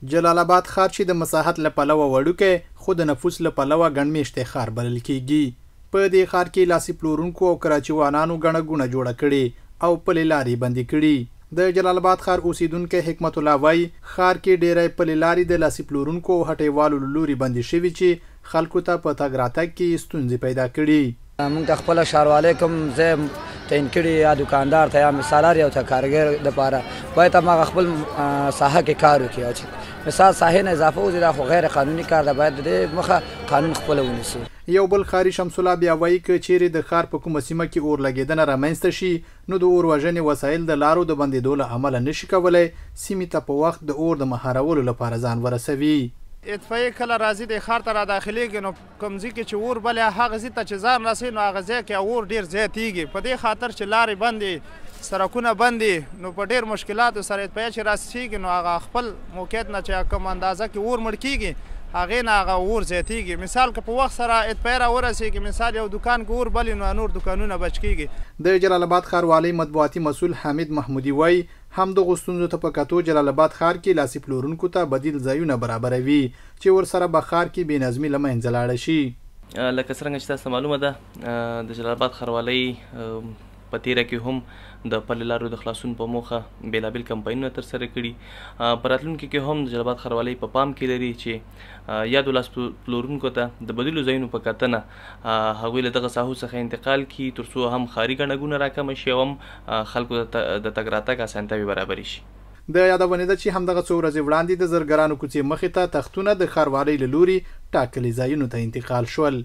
جلال آباد ښار چې د مساحت له پلوه وړوکی خو د نفوس له پلوه ګڼمېشتی ښار بلل کیږي. په دې ښار کې لاسي پلورونکو او کراچیوانانو ګڼه ګوڼه جوړه کړې او پلې لارې بندې کړي. د جلال آباد ښار اوسیدونکی حکمت الله وایي ښار کې ډېری پلې لارې د لاسي پلورونکو او هټیوالو له لوري بندې شوي چې خلکو ته په تګ راتګ کې ستونزې پیدا کړي. موږ د خپل ښاروالۍ کوم ځای تعین کړي یا دکاندار ته یا مثالار یو ته کارګر دپاره باید هماغه خپل ساحه کې کار وکړي او چې مثال ساحې نه اضافه وځي دا خو غیر قانوني کار ده، باید د دې مخه قانون خپله ونیسي. یو بل ښاري شمس الله بیا وایي که چیرې د ښار په کومه سیمه کې اور لګېدنه رامنځته شي نو د اور وژنې وسایل د لارو د بندېدو له امله نشي کولی سیمې ته په وخت د اور د مهارولو لپاره ځان ورسوي. اطفائیه کله راځي د ښار ته را داخلېږي نو کوم ځای کې چې اور بل هغه ځای ته چې ځان رسوي نو هغه ځای کې اور ډېر زیاتېږي. په دې خاطر چې لارې بندې سړکونه بندې نو په ډېر مشکلاتو سره اطفائیه چې راسېږي نو هغه خپل موقعیت نه چې کوم اندازه کې اور مړ کېږي هغې نه هغه اور زیاتېږي. مثال که په وخت سره اطفائیه را ورسېږي مثال یو دکان کې اور بلې نو نور دکانونه بچ کېږي. د جلال آباد ښاروالۍ مطبوعاتي مسؤل حمید محمودي وایي همدغو ستونزو ته په کتو جلال آباد ښار کې لاسي پلورونکو ته بدیل ځایونه برابروي چې ورسره به ښار کې بې نظمي له منځه لاړه شي. لکه څرنګه چې تاسو ته معلومه ده د جلال آباد ښاروالۍ په تیره کې هم د پلې لارو د خلاصون په موخه بېلابېل کمپاینونه ترسره کړي. په راتلونکي کې هم د جلال آباد ښاروالۍ په پام کې لري چې یادو لاس پلورونکو ته د بدیلو ځایونو په کتنه هغوی له دغه ساحو څخه انتقال کړي تر څو هم ښاري ګڼه ګوڼه راکمه شي او هم خلکو د تګ راتګ اسانتیاوې برابرې شي. د یادونې ده چې همدغه څو ورځې وړاندې د زرګرانو کوڅې مخې ته تختونه د ښاروالۍ له لوري ټاکلي ځایونو ته انتقال شول.